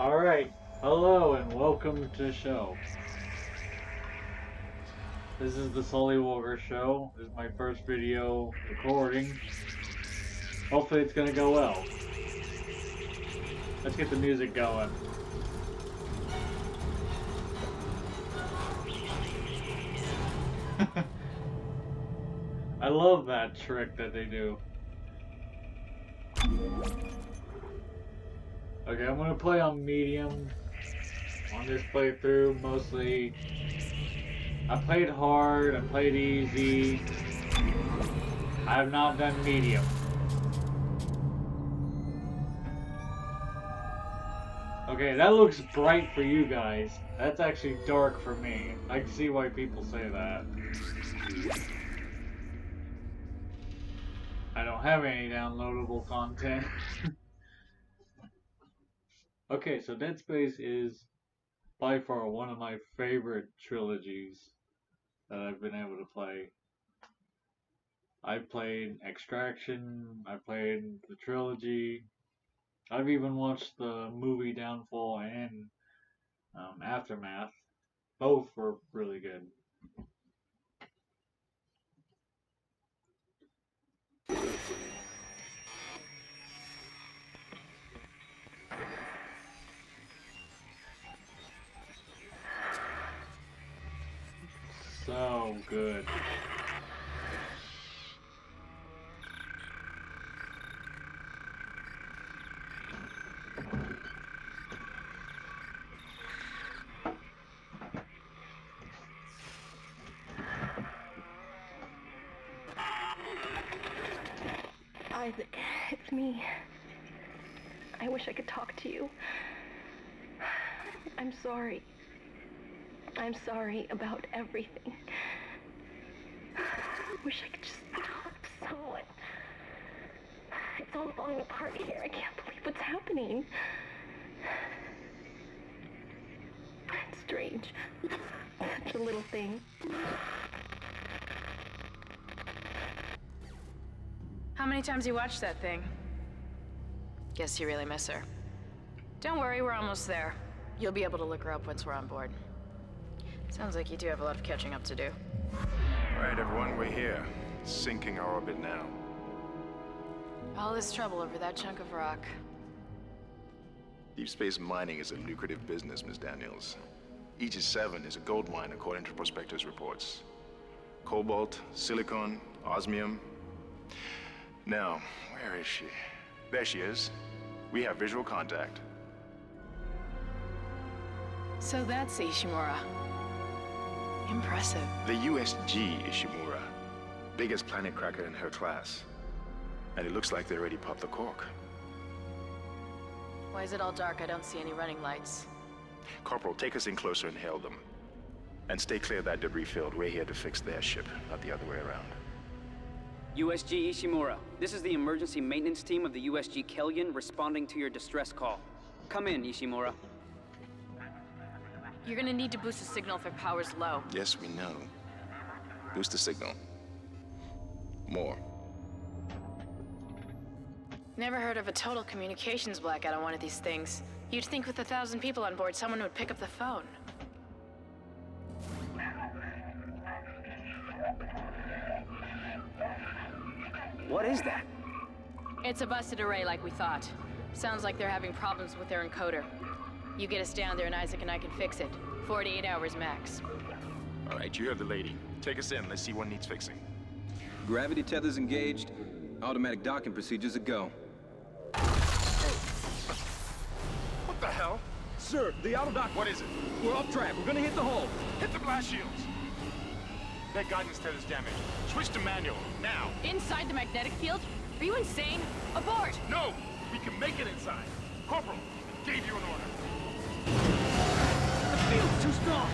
Alright, hello and welcome to the show. This is the Sully Walker Show. This is my first video recording. Hopefully it's gonna go well. Let's get the music going. I love that trick that they do. Okay, I'm gonna play on medium on this playthrough. Mostly, I played hard, I played easy. I have not done medium. Okay, that looks bright for you guys. That's actually dark for me. I can see why people say that. I don't have any downloadable content. Okay, so Dead Space is by far one of my favorite trilogies that I've been able to play. I've played Extraction, I played the trilogy, I've even watched the movie Downfall and Aftermath. Both were really good. So good. Isaac, it's me. I wish I could talk to you. I'm sorry. I'm sorry about everything. I wish I could just talk to someone. It's all falling apart here. I can't believe what's happening. It's strange. Such a little thing. How many times you watched that thing? Guess you really miss her. Don't worry, we're almost there. You'll be able to look her up once we're on board. Sounds like you do have a lot of catching up to do. All right, everyone, we're here. Sinking our orbit now. All this trouble over that chunk of rock. Deep space mining is a lucrative business, Ms. Daniels. Aegis 7 is a gold mine according to prospectors' reports. Cobalt, silicon, osmium. Now, where is she? There she is. We have visual contact. So that's Ishimura. Impressive. The USG Ishimura. Biggest planet cracker in her class. And it looks like they already popped the cork. Why is it all dark? I don't see any running lights. Corporal, take us in closer and hail them. And stay clear of that debris field. We're here to fix their ship, not the other way around. USG Ishimura, this is the emergency maintenance team of the USG Kellion responding to your distress call. Come in, Ishimura. You're gonna need to boost the signal if our power's low. Yes, we know. Boost the signal. More. Never heard of a total communications blackout on one of these things. You'd think with 1,000 people on board, someone would pick up the phone. What is that? It's a busted array like we thought. Sounds like they're having problems with their encoder. You get us down there and Isaac and I can fix it. 48 hours max. All right, you heard the lady. Take us in. Let's see what needs fixing. Gravity tethers engaged. Automatic docking procedures a go. What the hell? Sir, the auto dock. What is it? We're off track. We're gonna hit the hull. Hit the blast shields. Their guidance tether's damaged. Switch to manual, now. Inside the magnetic field? Are you insane? Abort! No! We can make it inside. Corporal, gave you an order. The field's too strong.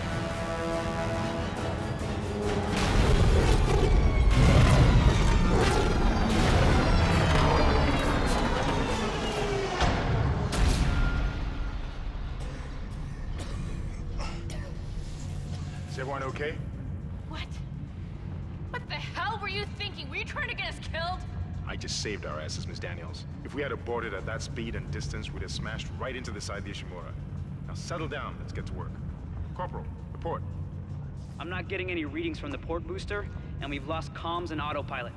Is everyone okay? What? What the hell were you thinking? Were you trying to get us killed? I just saved our asses, Miss Daniels. If we had aborted at that speed and distance, we'd have smashed right into the side of the Ishimura. Now settle down, let's get to work. Corporal, report. I'm not getting any readings from the port booster, and we've lost comms and autopilot.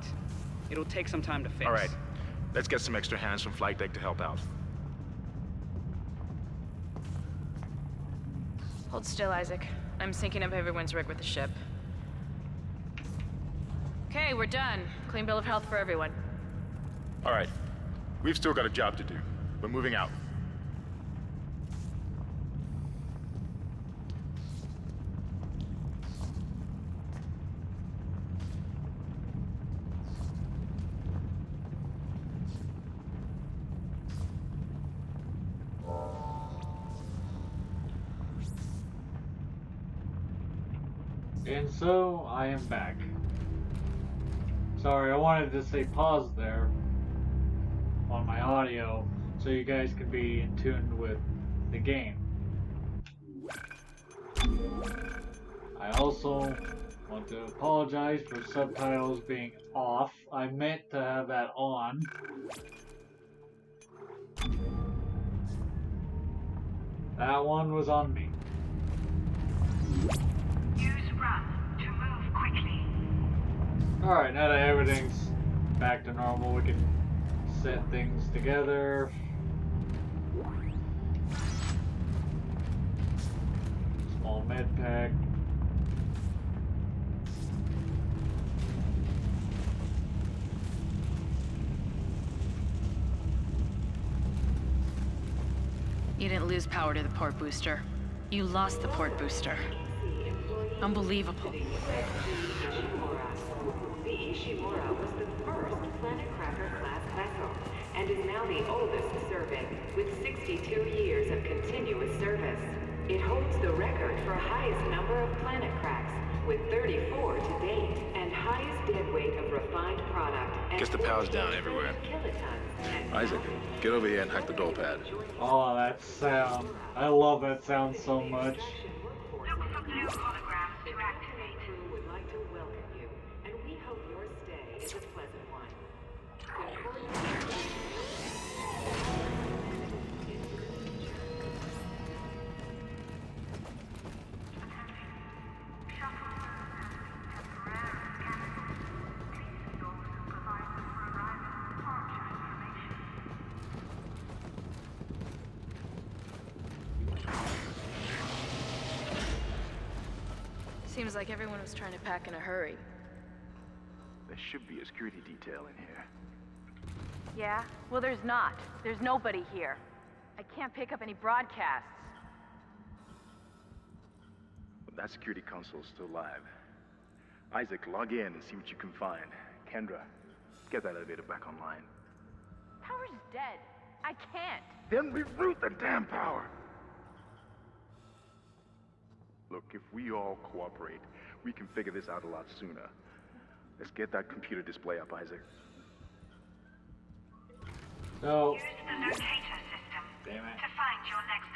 It'll take some time to fix. All right, let's get some extra hands from flight deck to help out. Hold still, Isaac. I'm syncing up everyone's rig with the ship. Okay, we're done. Clean bill of health for everyone. All right, we've still got a job to do. We're moving out. And so, I am back. Sorry, I wanted to say pause there on my audio so you guys could be in tune with the game. I also want to apologize for subtitles being off. I meant to have that on. That one was on me. Use run to move quickly. Alright, now that everything's back to normal, we can set things together. Small med pack. You didn't lose power to the port booster. You lost the port booster. Unbelievable. The Ishimura was the first Planet Cracker-class vessel, and is now the oldest serving, with 62 years of continuous service. It holds the record for highest number of planet cracks, with 34 to date, and highest dead weight of refined product. Guess the power's down everywhere. Isaac, get over here and hack the door pad. Oh, that sound. I love that sound so much. Look for blue holograms to activate. We would like to welcome you, and we hope your stay is a pleasant one. Seems like everyone was trying to pack in a hurry. There should be a security detail in here. Yeah? Well, there's not. There's nobody here. I can't pick up any broadcasts. But that security console's still live. Isaac, log in and see what you can find. Kendra, get that elevator back online. Power's dead. I can't. Then reroute the damn power! Look, if we all cooperate, we can figure this out a lot sooner. Let's get that computer display up, Isaac. So, Use the locator system damn it. to find your next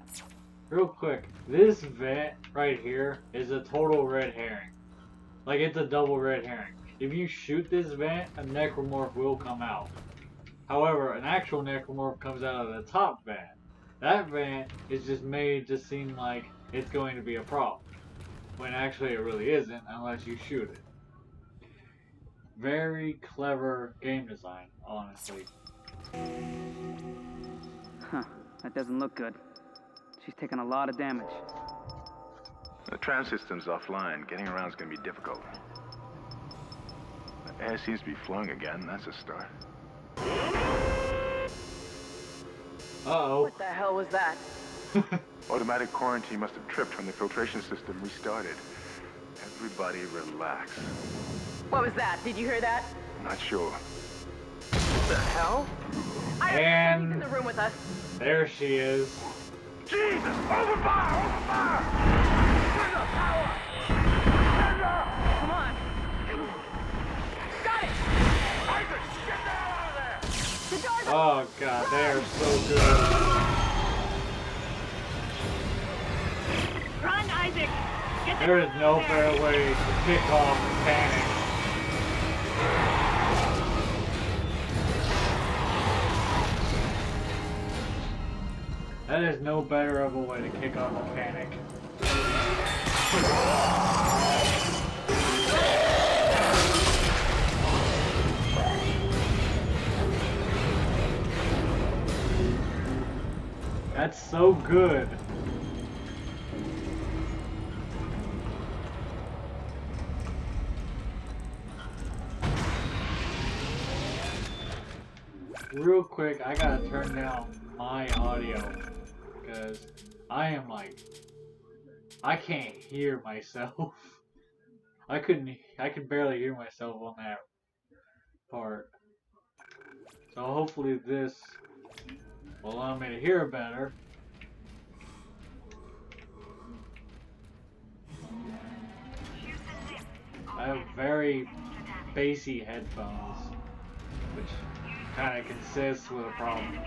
objective. Real quick, this vent right here is a total red herring. Like, it's a double red herring. If you shoot this vent, a necromorph will come out. However, an actual necromorph comes out of the top vent. That vent is just made to seem like it's going to be a problem, when actually it really isn't unless you shoot it. Very clever game design, honestly. Huh, that doesn't look good. She's taken a lot of damage. The tram system's offline. Getting around's gonna be difficult. The air seems to be flowing again. That's a start. Uh-oh. What the hell was that? Automatic quarantine must have tripped when the filtration system restarted. Everybody relax. What was that? Did you hear that? Not sure. What the hell? He's And in the room with us. there she is. Jesus! Overfire! Overfire! Come on. Got it! Isaac, get the hell out of there! The door's Oh god, they are so good. Run, Isaac! Get the There is no better way to kick off panic That is no better of a way to kick off a panic. That's so good. Real quick, I gotta turn down my audio because I am like, I can't hear myself. I could barely hear myself on that part. So hopefully this will allow me to hear better. I have very bassy headphones, which kind of consists with a problem.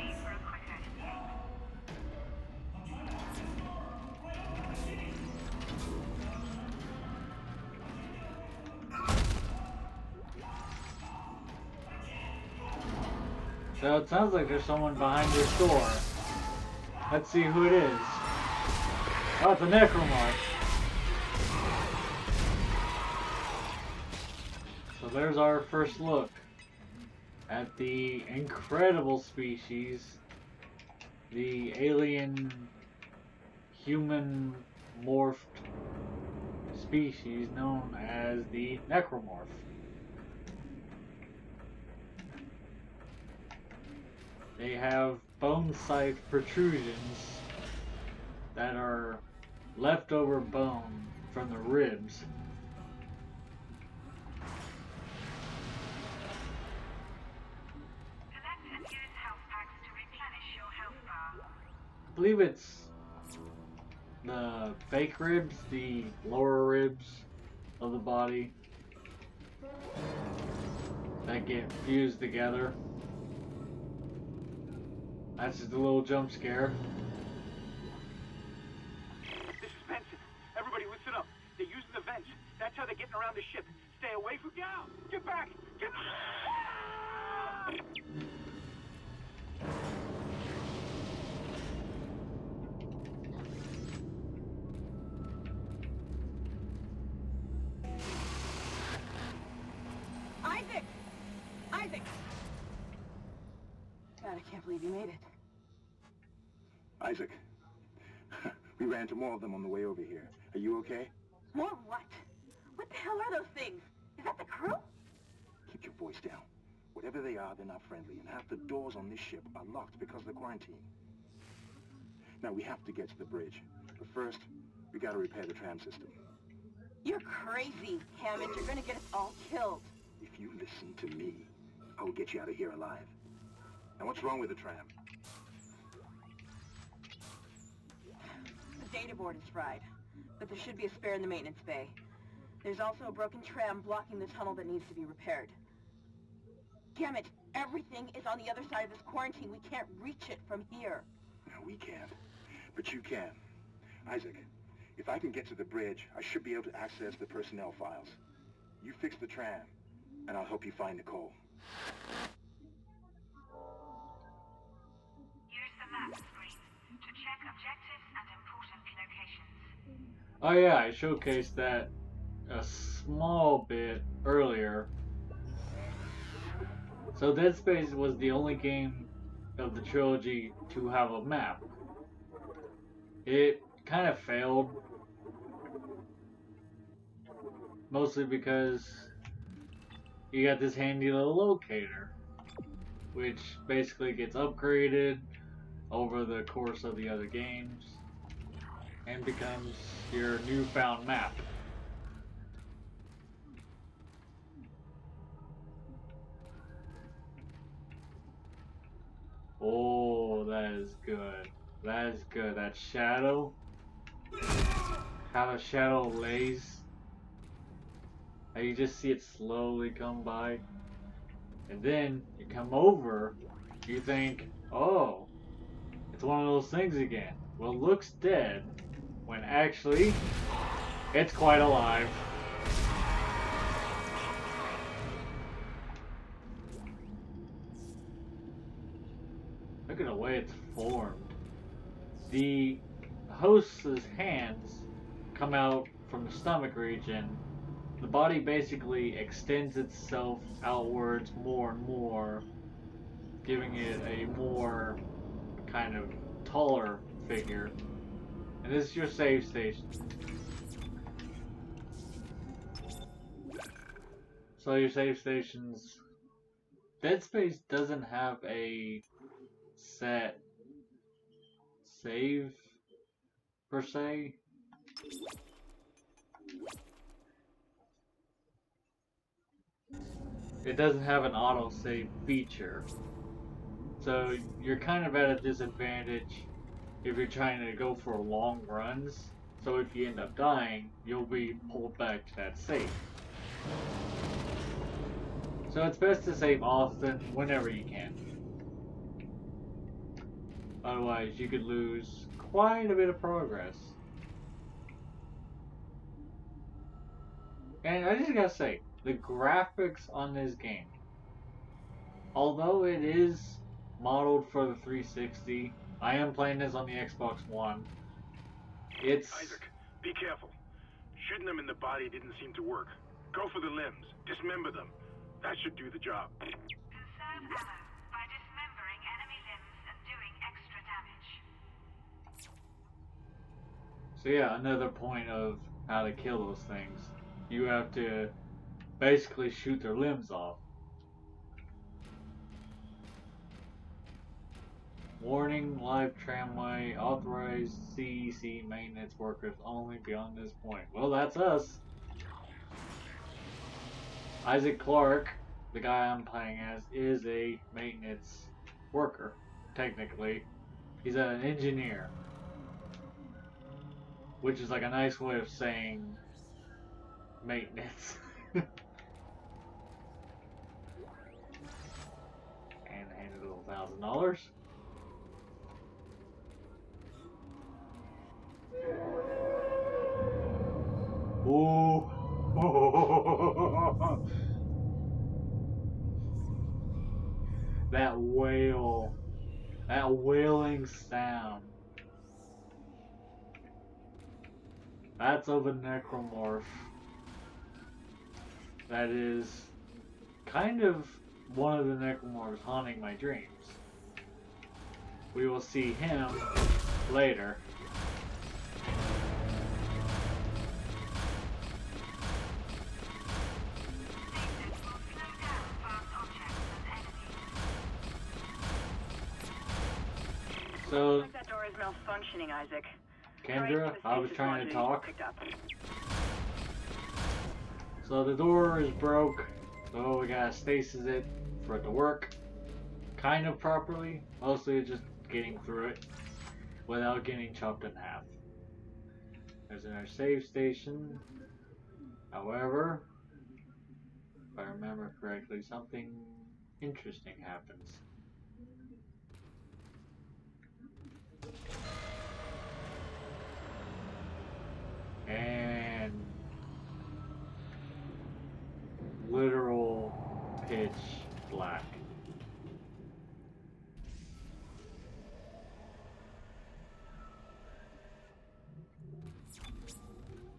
So it sounds like there's someone behind this door. Let's see who it is. Oh, it's a necromorph. So there's our first look at the incredible species, the alien human morphed species known as the necromorph. They have bone-sized protrusions that are leftover bone from the ribs. I believe it's the fake ribs, the lower ribs of the body that get fused together. That's just a little jump scare. This is Benson. Everybody listen up. They're using the vents. That's how they're getting around the ship. Stay away from down. Get back. Get Isaac! Isaac! God, I can't believe you made it. Isaac, we ran into more of them on the way over here. Are you okay? More what? What the hell are those things? Is that the crew? Keep your voice down. Whatever they are, they're not friendly, and half the doors on this ship are locked because of the quarantine. Now, we have to get to the bridge. But first, we gotta repair the tram system. You're crazy, Hammond. You're gonna get us all killed. If you listen to me, I will get you out of here alive. Now, what's wrong with the tram? The data board is fried, but there should be a spare in the maintenance bay. There's also a broken tram blocking the tunnel that needs to be repaired. Damn it, everything is on the other side of this quarantine. We can't reach it from here. No, we can't. But you can. Isaac, if I can get to the bridge, I should be able to access the personnel files. You fix the tram, and I'll help you find Nicole. Use the map screen to check objectives and important locations. Oh yeah, I showcased that a small bit earlier. So Dead Space was the only game of the trilogy to have a map. It kind of failed, mostly because you got this handy little locator, which basically gets upgraded over the course of the other games and becomes your newfound map. Oh, that is good. That is good. That shadow. How the shadow lays. How you just see it slowly come by. And then you come over, you think, oh, it's one of those things again. Well, it looks dead, when actually, it's quite alive. Look at the way it's formed. the host's hands come out from the stomach region. The body basically extends itself outwards more and more, giving it a more kind of taller figure. And this is your save station. So your save stations, Dead Space doesn't have a set save per se. It doesn't have an auto save feature. So you're kind of at a disadvantage if you're trying to go for long runs. So if you end up dying, you'll be pulled back to that save. So it's best to save often, whenever you can. Otherwise, you could lose quite a bit of progress. And I just gotta say, the graphics on this game, although it is modeled for the 360, I am playing this on the Xbox One. It's... Isaac, be careful. Shooting them in the body didn't seem to work. Go for the limbs. Dismember them. That should do the job. Conserve ammo by dismembering enemy limbs and doing extra damage. So yeah, another point of how to kill those things. You have to basically shoot their limbs off. Warning, live tramway, authorized CEC maintenance workers only beyond this point. Well, that's us. Isaac Clarke, the guy I'm playing as, is a maintenance worker, technically. He's an engineer. Which is like a nice way of saying maintenance. And handed a $1,000. Ooh. That wail. That wailing sound. That's of a necromorph. That is kind of one of the necromorphs haunting my dreams. We will see him later. So, that door is malfunctioning, Isaac. Kendra, I was trying to talk. So the door is broke, so we gotta stasis it for it to work kind of properly. Mostly just getting through it without getting chopped in half. There's our save station. However, if I remember correctly, something interesting happens. And literal pitch black.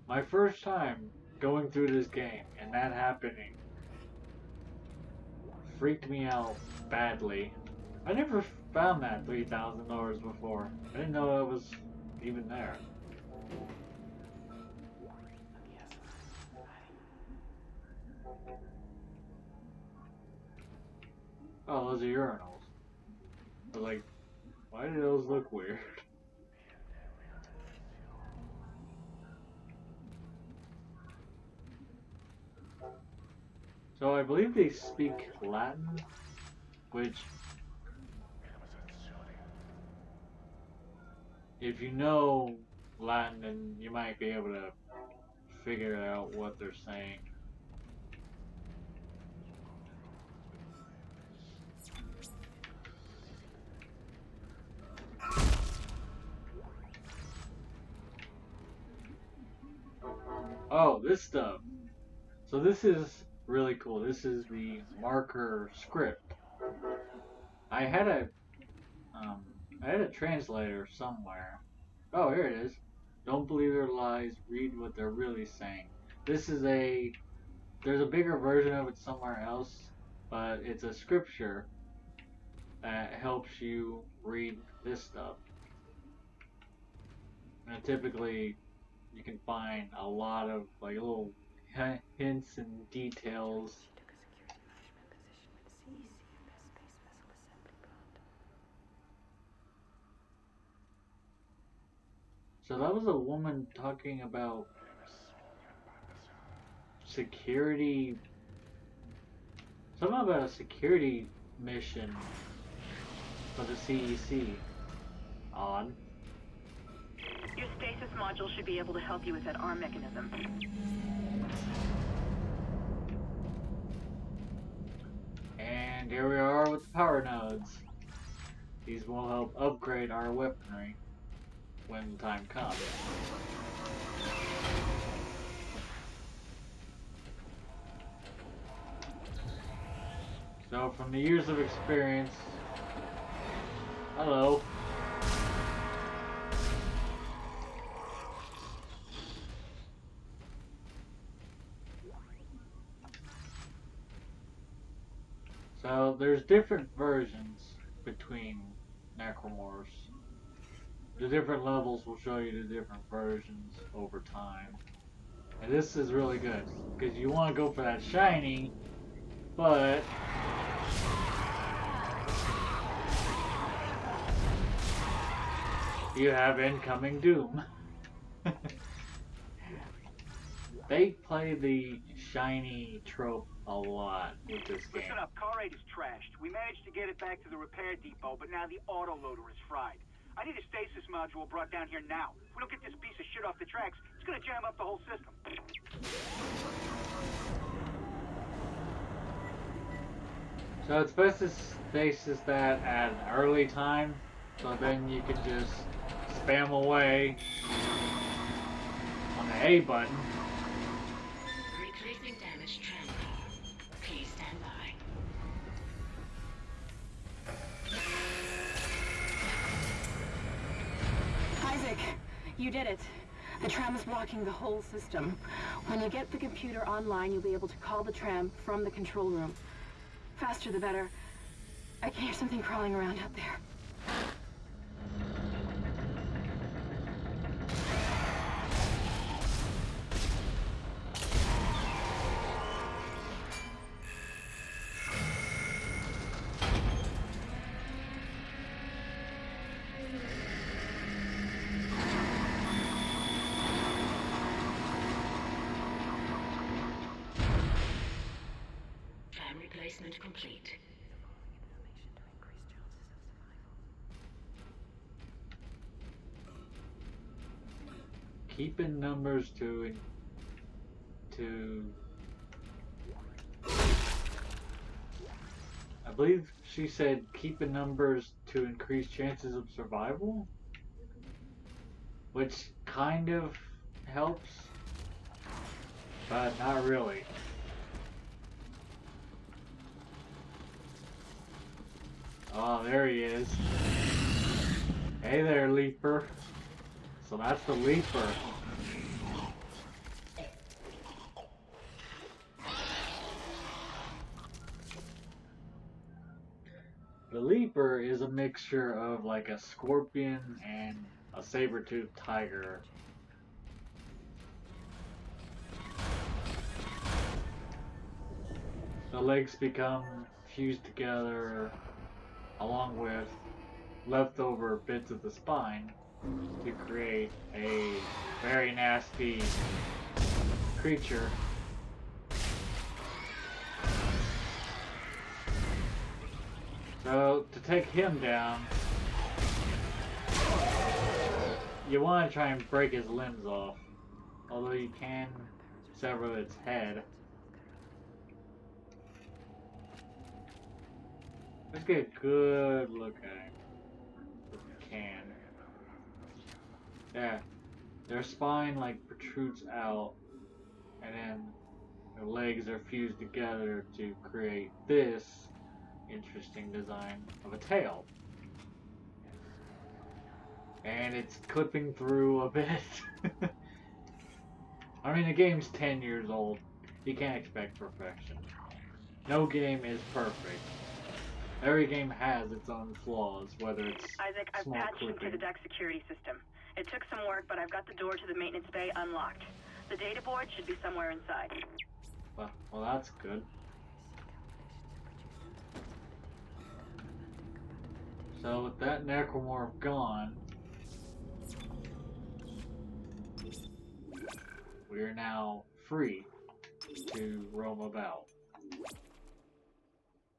My first time going through this game and that happening freaked me out badly. I never found that $3,000 before. I didn't know it was even there. Oh, those are urinals. I was like, why do those look weird? So I believe they speak Latin, which, if you know Latin, then you might be able to figure out what they're saying. Oh, this stuff. So this is really cool. This is the marker script. I had a I had a translator somewhere. Oh, here it is. Don't believe their lies, read what they're really saying. This is there's a bigger version of it somewhere else, but it's a scripture that helps you read this stuff. And typically, you can find a lot of like little hints and details. So that was a woman talking about security, something about a security mission for the CEC. Odd. Your stasis module should be able to help you with that arm mechanism. And here we are with the power nodes. These will help upgrade our weaponry when the time comes. So from the years of experience, hello. So there's different versions between Necromorphs. The different levels will show you the different versions over time. And this is really good, because you want to go for that shiny, but you have incoming doom. They play the shiny trope a lot with this game. Listen up, car 8 is trashed. We managed to get it back to the repair depot, but now the autoloader is fried. I need a stasis module brought down here now. If we don't get this piece of shit off the tracks, it's gonna jam up the whole system. So it's best to stasis that at an early time, so then you can just spam away on the A button. Replacing damaged tram car. Please stand by. Isaac, you did it. The tram is blocking the whole system. When you get the computer online, you'll be able to call the tram from the control room. Faster the better. I can hear something crawling around out there. Replacement complete. Keeping numbers to I believe she said keeping numbers to increase chances of survival, which kind of helps, but not really. Oh, there he is. Hey there, Leaper. So that's the Leaper. The Leaper is a mixture of like a scorpion and a saber-toothed tiger. The legs become fused together along with leftover bits of the spine to create a very nasty creature. So to take him down, you want to try and break his limbs off, although you can sever its head. Let's get a good look at him, if we can. Yeah, their spine like protrudes out, and then their legs are fused together to create this interesting design of a tail. and it's clipping through a bit. I mean, the game's 10 years old. You can't expect perfection. No game is perfect. Every game has its own flaws, whether it's Isaac, I've small patched into clipping. the deck security system. It took some work, but I've got the door to the maintenance bay unlocked. The data board should be somewhere inside. Well, that's good. So with that necromorph gone, we are now free to roam about.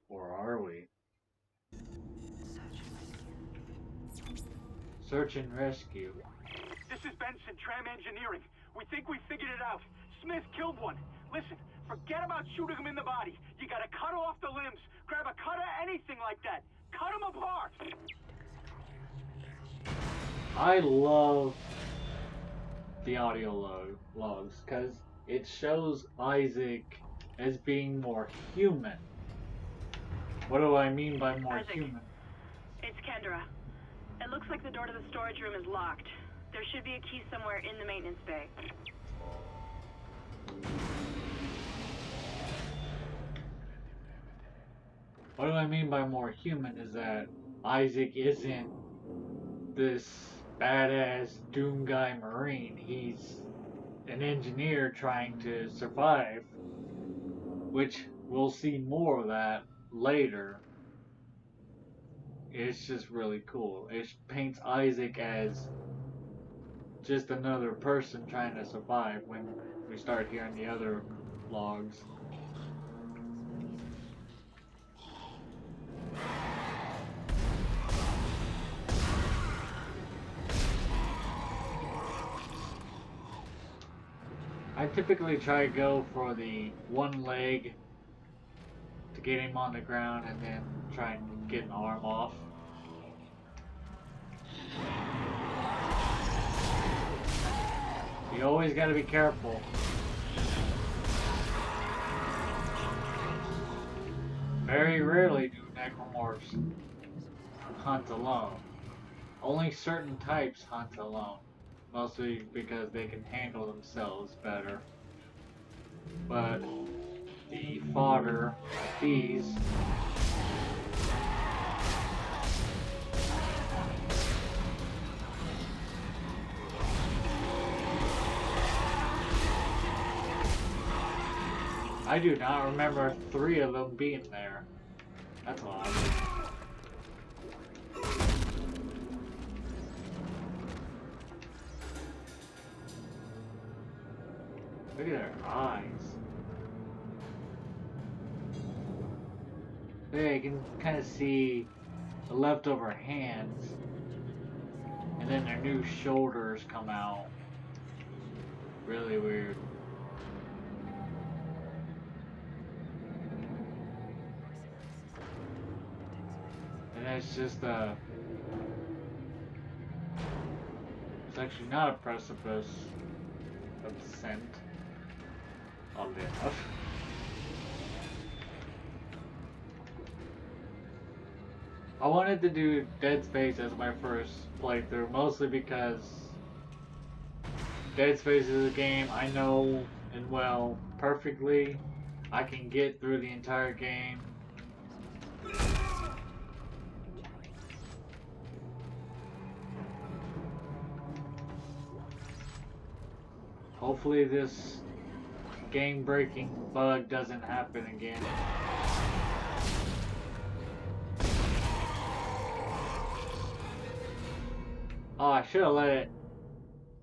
Or are we? Search and rescue. This is Benson, Tram Engineering. We think we figured it out. Smith killed one. Listen, forget about shooting him in the body. You gotta cut off the limbs. Grab a cutter, anything like that. Cut him apart! I love the audio logs because it shows Isaac as being more human. What do I mean by more Isaac, human? it's Kendra. It looks like the door to the storage room is locked. There should be a key somewhere in the maintenance bay. What do I mean by more human is that Isaac isn't this badass doom guy Marine. He's an engineer trying to survive, which we'll see more of that later. It's just really cool. It paints Isaac as just another person trying to survive when we start hearing the other logs. I typically try to go for the one leg to get him on the ground and then try and get an arm off. You always gotta be careful. Very rarely do necromorphs hunt alone. Only certain types hunt alone. Mostly because they can handle themselves better. But the fodder, these, I do not remember 3 of them being there. That's odd. Look at their eyes. There you can kind of see the leftover hands. And then their new shoulders come out. Really weird. And it's just it's actually not a precipice of descent, oddly enough. I wanted to do Dead Space as my first playthrough, mostly because Dead Space is a game I know and well perfectly. I can get through the entire game. Hopefully this game-breaking bug doesn't happen again. Oh, I should have let it...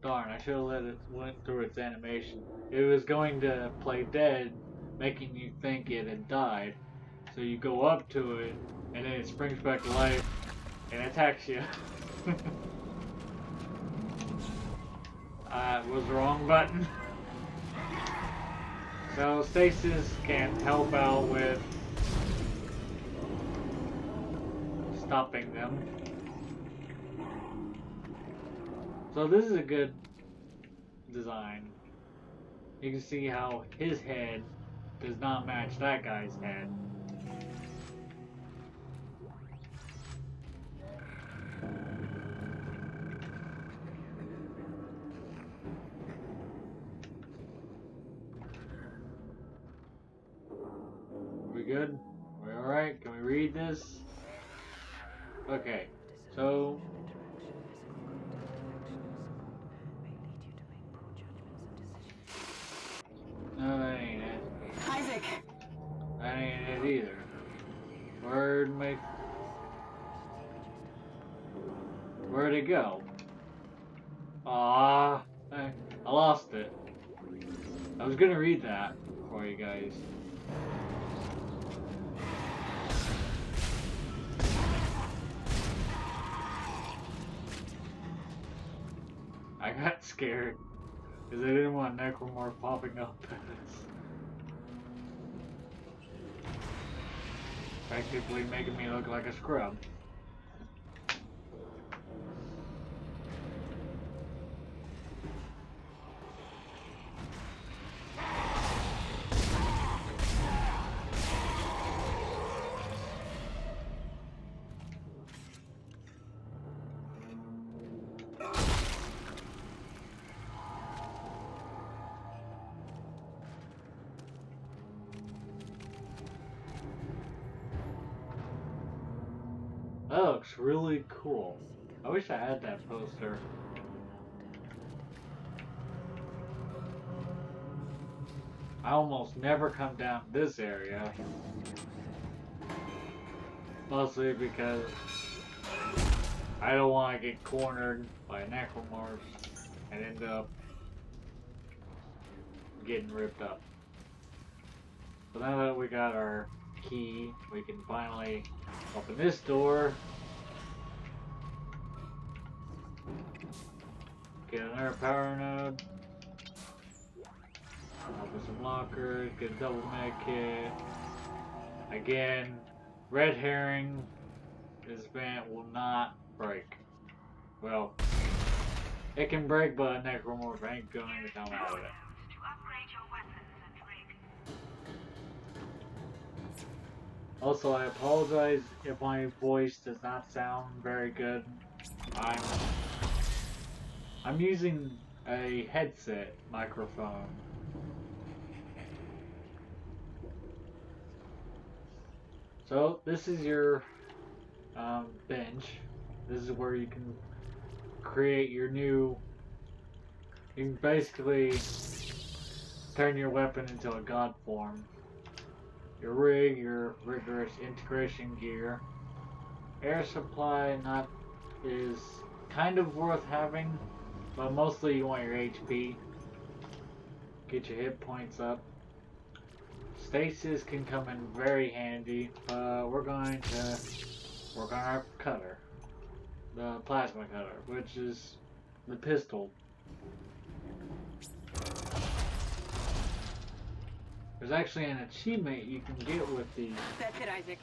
Darn, I should have let it went through its animation. It was going to play dead, making you think it had died. So you go up to it, and then it springs back to life, and attacks you. It was the wrong button. So stasis can help out with stopping them. So this is a good design. You can see how his head does not match that guy's head. good? We alright? Can we read this? Okay, so... No, that ain't it. Isaac! That ain't it either. Where'd it go? Ah, I lost it. I was gonna read that for you guys. I got scared because I didn't want Necromorph popping up at us. Practically making me look like a scrub. That looks really cool. I wish I had that poster. I almost never come down this area. Mostly because I don't want to get cornered by necromorphs and end up getting ripped up. So now that we got our key, we can finally open this door. Get another power node. Open some lockers, get a double med kit. Again, red herring. This vent will not break. Well, it can break, but a necromorph ain't going to come out of it. Also, I apologize if my voice does not sound very good. I'm using a headset microphone. So this is your bench. This is where you can create your new. You can basically turn your weapon into a god form. Your rig, your rigorous integration gear. Air supply is kind of worth having, but mostly you want your HP. Get your hit points up. Stasis can come in very handy, but we're going to work on our cutter. The plasma cutter, which is the pistol. There's actually an achievement you can get with the... That's it, Isaac.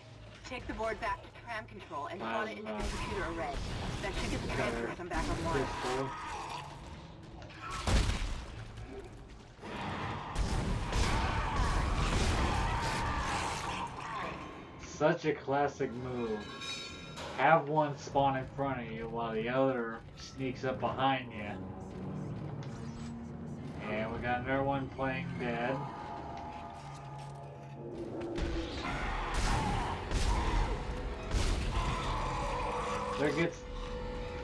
Take the board back to tram control and slot it into the computer array. That should get the transfer come back online. Pistol. Such a classic move. Have one spawn in front of you while the other sneaks up behind you. And we got another one playing dead.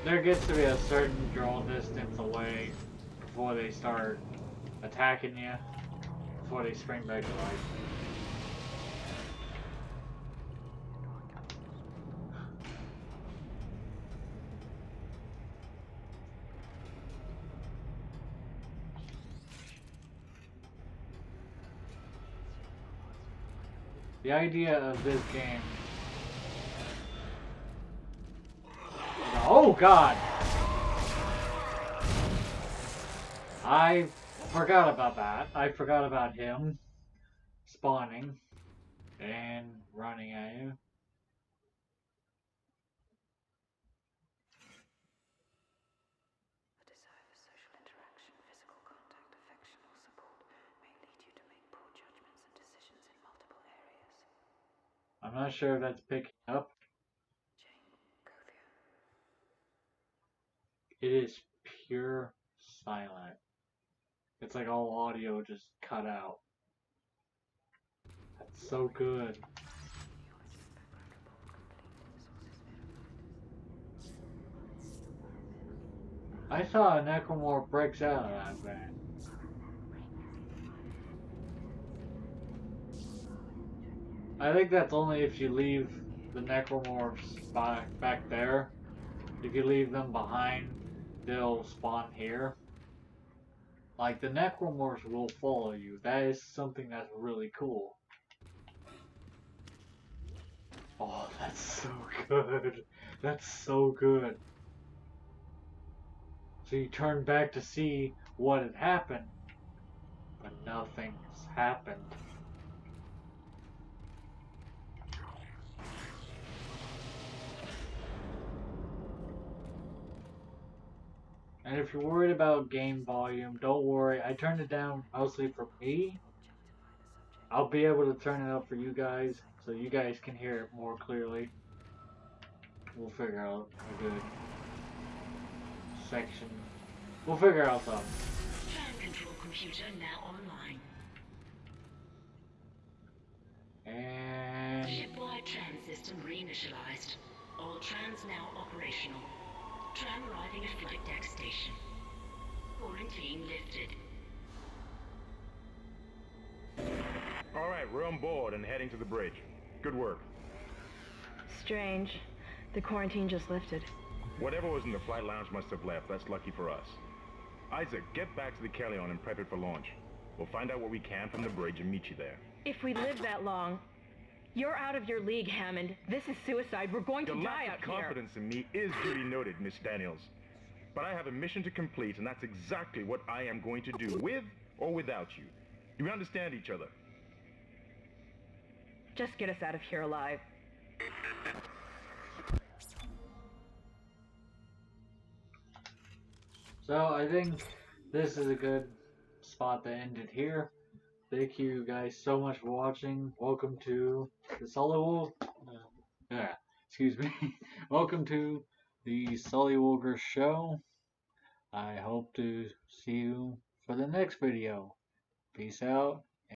There gets to be a certain draw distance away before they start attacking you, before they spring back to life. The idea of this game... Oh god! I forgot about that. I forgot about him spawning and running at you. A desire for social interaction, physical contact, affectional support may lead you to make poor judgments and decisions in multiple areas. I'm not sure if that's picking up. It is pure silent. It's like all audio just cut out. I So good. I saw a necromorph breaks out of that van. I think that's only if you leave the necromorphs back there. If you leave them behind, they'll spawn here. Like, the necromorphs will follow you. That is something that's really cool. Oh, that's so good. That's so good. So you turn back to see what had happened, but nothing's happened. And if you're worried about game volume, don't worry. I turned it down mostly for me. I'll be able to turn it up for you guys so you guys can hear it more clearly. We'll figure out a good section. We'll figure out something. Tram control computer now online. And Shipwide tram system reinitialized. All trams now operational. Tram arriving at flight deck station. Quarantine lifted. All right, we're on board and heading to the bridge. Good work. Strange. The quarantine just lifted. Whatever was in the flight lounge must have left. That's lucky for us. Isaac, get back to the Kellion and prep it for launch. We'll find out what we can from the bridge and meet you there. If we live that long, you're out of your league, Hammond. This is suicide. We're going to die out here. Your lack of confidence in me is duly noted, Miss Daniels. But I have a mission to complete, and that's exactly what I am going to do, with or without you. Do we understand each other? Just get us out of here alive. so I think this is a good spot to end it here. Thank you guys so much for watching. Welcome to the excuse me. Welcome to the Sully Wolger Show. I hope to see you for the next video. Peace out.